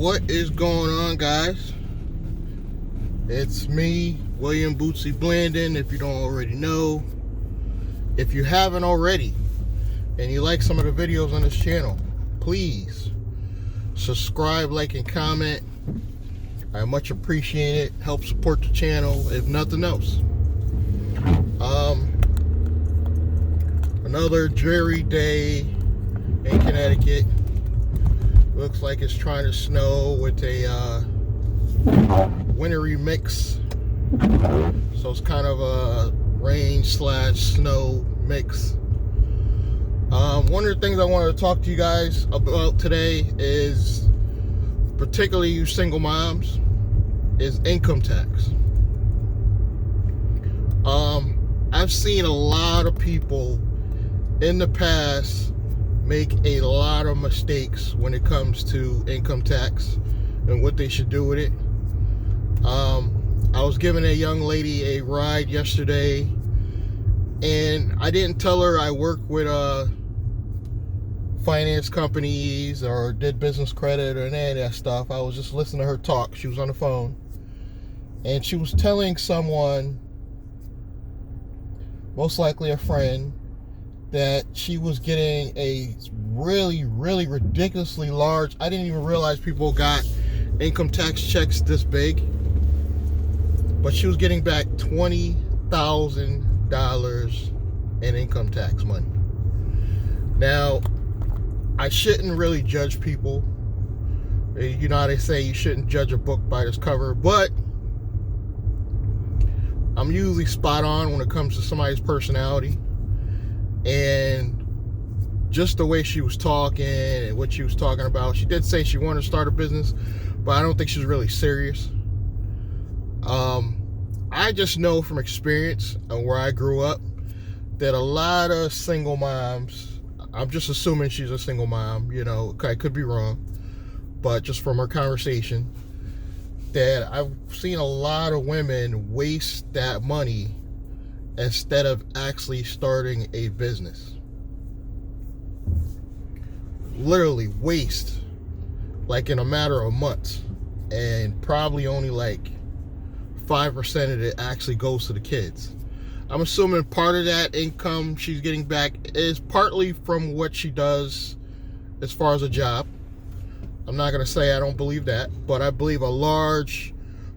What is going on, guys? It's me, William Bootsy Blandon, if you don't already know. If you haven't already and you like some of the videos on this channel, please subscribe, like, and comment. I much appreciate it. Help support the channel, if nothing else. Another dreary day in Connecticut. Looks like it's trying to snow with a wintry mix. So it's kind of a rain/snow mix. One of the things I wanted to talk to you guys about today is, particularly you single moms, is income tax. I've seen a lot of people in the past make a lot of mistakes when it comes to income tax and what they should do with it. I was giving a young lady a ride yesterday, and I didn't tell her I work with finance companies or did business credit or any of that stuff. I was just listening to her talk. She was on the phone, and she was telling someone, most likely a friend, that she was getting a really ridiculously large, I didn't even realize people got income tax checks this big, but she was getting back $20,000 in income tax money. Now, I shouldn't really judge people. You know how they say you shouldn't judge a book by its cover, but I'm usually spot on when it comes to somebody's personality. And just the way she was talking and what she was talking about, she did say she wanted to start a business, but I don't think she's really serious. I just know from experience and where I grew up that a lot of single moms, I'm just assuming she's a single mom, you know, I could be wrong, but just from her conversation, that I've seen a lot of women waste that money instead of actually starting a business. Literally waste, like in a matter of months, and probably only like 5% of it actually goes to the kids. I'm assuming part of that income she's getting back is partly from what she does as far as a job. I'm not going to say I don't believe that, but I believe a large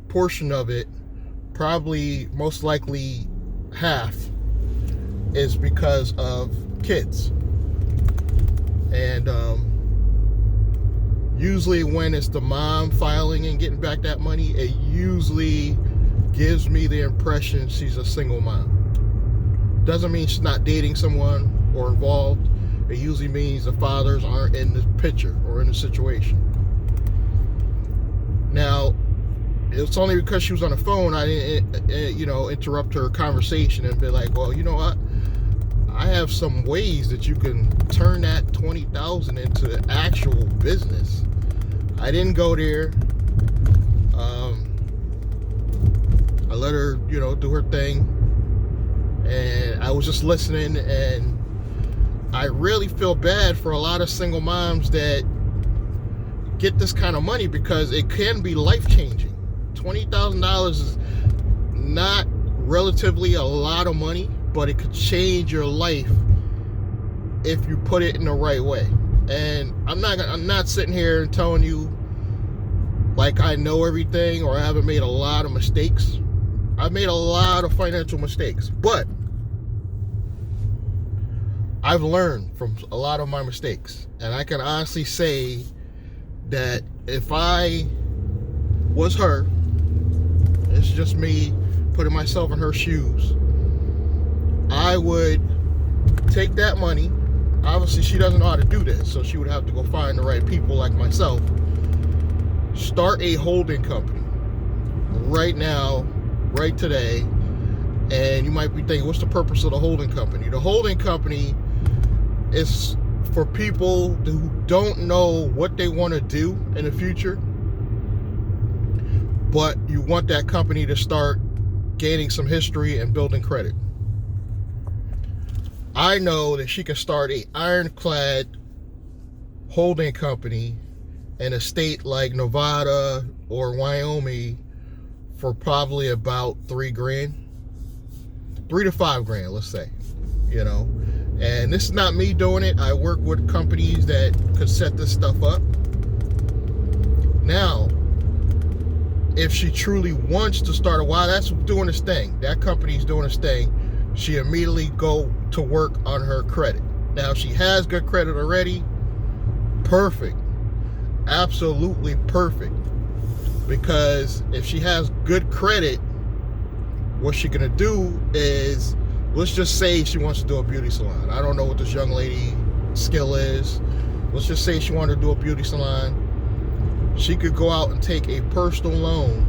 portion of it, probably most likely half, is because of kids. And usually when it's the mom filing and getting back that money, it usually gives me the impression she's a single mom. Doesn't mean she's not dating someone or involved. It usually means the fathers aren't in the picture or in the situation. Now, it's only because she was on the phone I didn't, interrupt her conversation and be like, well, you know what? I have some ways that you can turn that $20,000 into actual business. I didn't go there. I let her, do her thing. And I was just listening, and I really feel bad for a lot of single moms that get this kind of money, because it can be life-changing. $20,000 is not relatively a lot of money, but it could change your life if you put it in the right way. And I'm not sitting here and telling you like I know everything or I haven't made a lot of mistakes. I've made a lot of financial mistakes, but I've learned from a lot of my mistakes. And I can honestly say that if I was her, it's just me putting myself in her shoes, I would take that money. Obviously, she doesn't know how to do this, so she would have to go find the right people like myself. Start a holding company right now, right today. And you might be thinking, what's the purpose of the holding company? The holding company is for people who don't know what they want to do in the future, but you want that company to start gaining some history and building credit. I know that she can start a ironclad holding company in a state like Nevada or Wyoming for probably about $3 grand, $3 to $5 grand, let's say, you know. And this is not me doing it. I work with companies that could set this stuff up. Now, if she truly wants to start while that's doing its thing, that company's doing its thing, she immediately go to work on her credit. Now, if she has good credit already, perfect. Absolutely perfect. Because if she has good credit, what she's gonna do is, let's just say she wants to do a beauty salon. I don't know what this young lady skill is. Let's just say she wanted to do a beauty salon. She could go out and take a personal loan,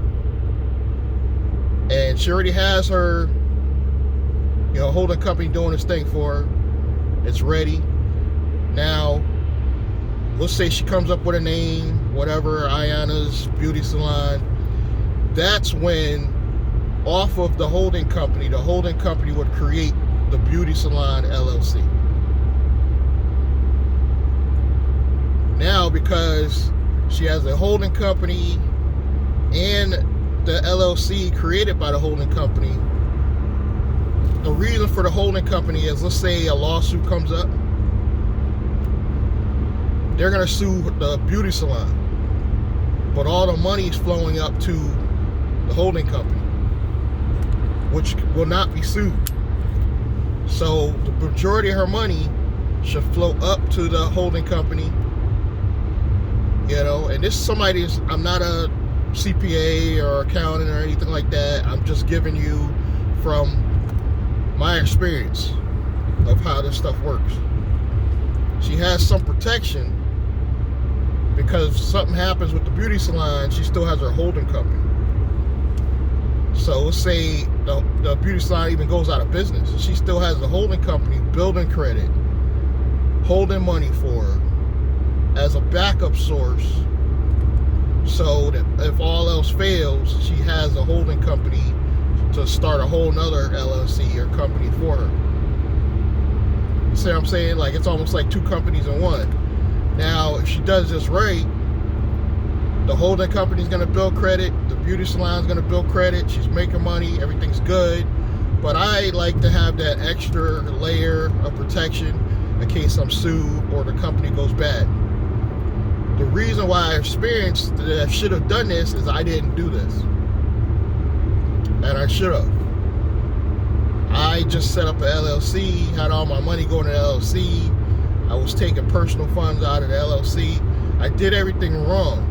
and she already has her, you know, holding company doing this thing for her. It's ready. Now, let's say she comes up with a name, whatever, Ayana's Beauty Salon. That's when, off of the holding company would create the Beauty Salon LLC. Now, because she has a holding company and the LLC created by the holding company, the reason for the holding company is, let's say a lawsuit comes up, they're going to sue the beauty salon, but all the money is flowing up to the holding company, which will not be sued. So the majority of her money should flow up to the holding company, you know. And this is somebody, I'm not a CPA or accountant or anything like that. I'm just giving you from my experience of how this stuff works. She has some protection because if something happens with the beauty salon, she still has her holding company. So let's say the beauty salon even goes out of business, she still has the holding company building credit, holding money for her as a backup source, so that if all else fails, she has a holding company to start a whole nother LLC or company for her. You see what I'm saying? Like, it's almost like two companies in one. Now, if she does this right, the holding company is going to build credit, the beauty salon is going to build credit, she's making money, everything's good. But I like to have that extra layer of protection in case I'm sued or the company goes bad. The reason why I experienced that I should have done this is I didn't do this. And I should have. I just set up an LLC, had all my money going to the LLC. I was taking personal funds out of the LLC. I did everything wrong.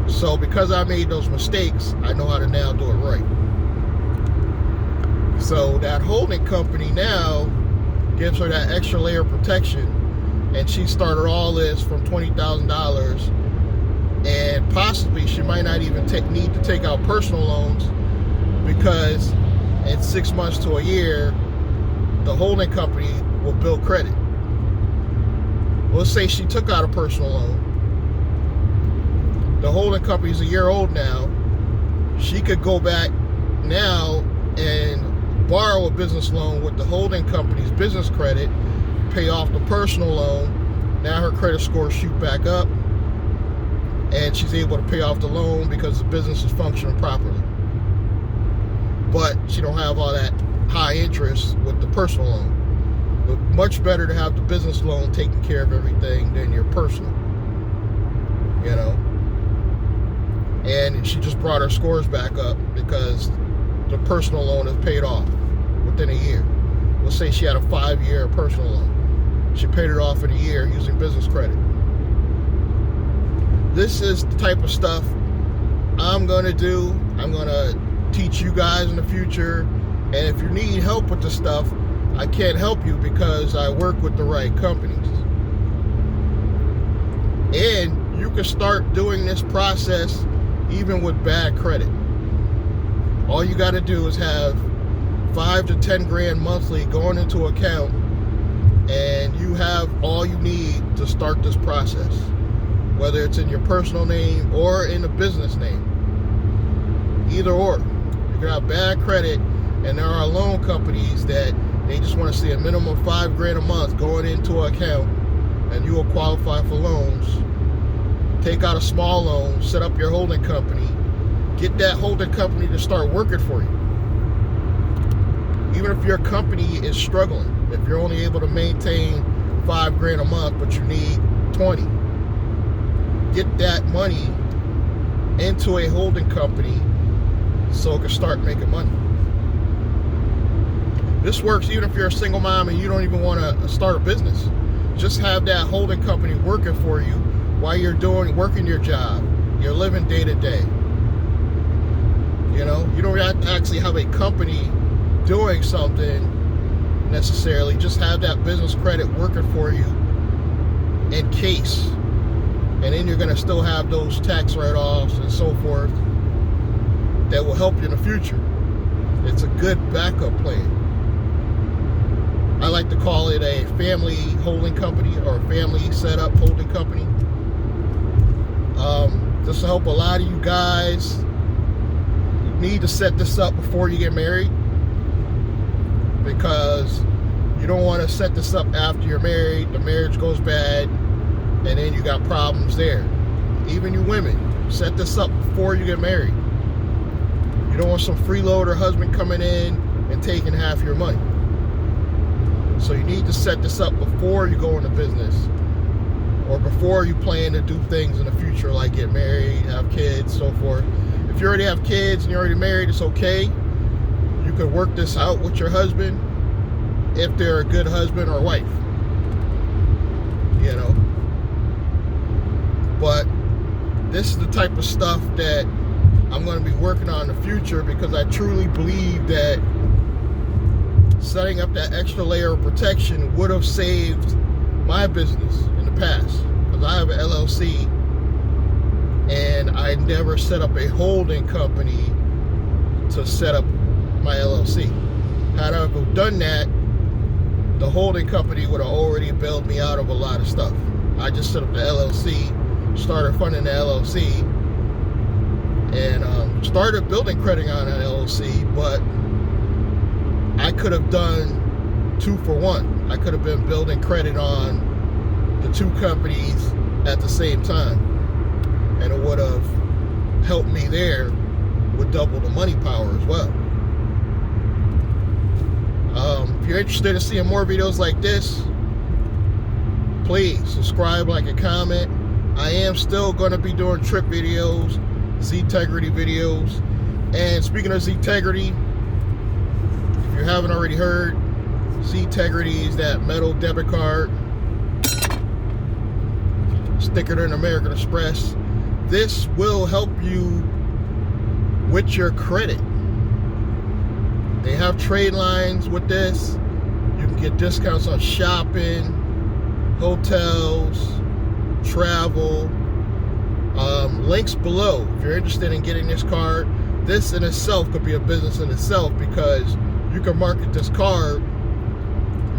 So because I made those mistakes, I know how to now do it right. So that holding company now gives her that extra layer of protection, and she started all this from $20,000, and possibly she might not even need to take out personal loans, because in 6 months to a year, the holding company will build credit. Let's say she took out a personal loan. The holding company is a year old now. She could go back now and borrow a business loan with the holding company's business credit, pay off the personal loan. Now her credit score shoot back up, and she's able to pay off the loan because the business is functioning properly. But she don't have all that high interest with the personal loan. But much better to have the business loan taking care of everything than your personal, you know. And she just brought her scores back up because the personal loan is paid off within a year. Let's say she had a 5-year personal loan. She paid it off in a year using business credit. This is the type of stuff I'm going to do. I'm going to teach you guys in the future. And if you need help with this stuff, I can't help you because I work with the right companies. And you can start doing this process even with bad credit. All you got to do is have 5 to 10 grand monthly going into account, and you have all you need to start this process, whether it's in your personal name or in a business name. Either or. You can have bad credit, and there are loan companies that they just want to see a minimum 5 grand a month going into an account, and you will qualify for loans take out a small loan, set up your holding company, get that holding company to start working for you. Even if your company is struggling, if you're only able to maintain $5,000 a month, but you need 20, get that money into a holding company so it can start making money. This works even if you're a single mom and you don't even want to start a business. Just have that holding company working for you while you're working your job. You're living day to day. You know, you don't have to actually have a company doing something necessarily. Just have that business credit working for you in case. And then you're going to still have those tax write-offs and so forth that will help you in the future. It's a good backup plan. I like to call it a family holding company or a family setup holding company. This will help a lot of you guys. You need to set this up before you get married, because you don't want to set this up after you're married. The marriage goes bad and then you got problems there. Even you women, set this up before you get married. You don't want some freeloader husband coming in and taking half your money. So you need to set this up before you go into business, or before you plan to do things in the future, like get married, have kids, so forth. If you already have kids and you're already married, it's okay. You could work this out with your husband if they're a good husband or wife. You know. But this is the type of stuff that I'm going to be working on in the future, because I truly believe that setting up that extra layer of protection would have saved my business in the past, because I have an LLC and I never set up a holding company to set up my LLC. Had I done that, the holding company would have already bailed me out of a lot of stuff. I just set up the LLC, started funding the LLC, and started building credit on an LLC, but I could have done 2 for 1. I could have been building credit on the 2 companies at the same time, and it would have helped me there with double the money power as well. If you're interested in seeing more videos like this, please subscribe, like, and comment. I am still going to be doing trip videos, Z-Tegrity videos. And speaking of Z-Tegrity, if you haven't already heard, Z-Tegrity is that metal debit card stickered in American Express. This will help you with your credit. They have trade lines with this. You can get discounts on shopping, hotels, travel. Links below if you're interested in getting this card. This in itself could be a business in itself, because you can market this card,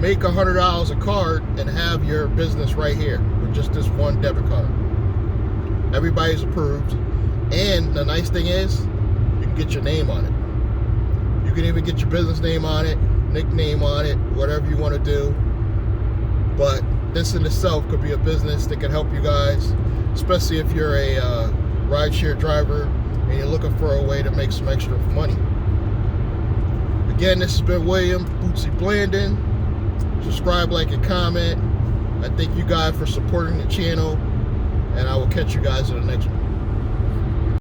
make $100 a card, and have your business right here with just this one debit card. Everybody's approved, and the nice thing is you can get your name on it. You can even get your business name on it, nickname on it, whatever you want to do. But this in itself could be a business that can help you guys, especially if you're a rideshare driver and you're looking for a way to make some extra money. Again, this has been William Bootsy Blandon. Subscribe, like, and comment. I thank you guys for supporting the channel, and I will catch you guys in the next one.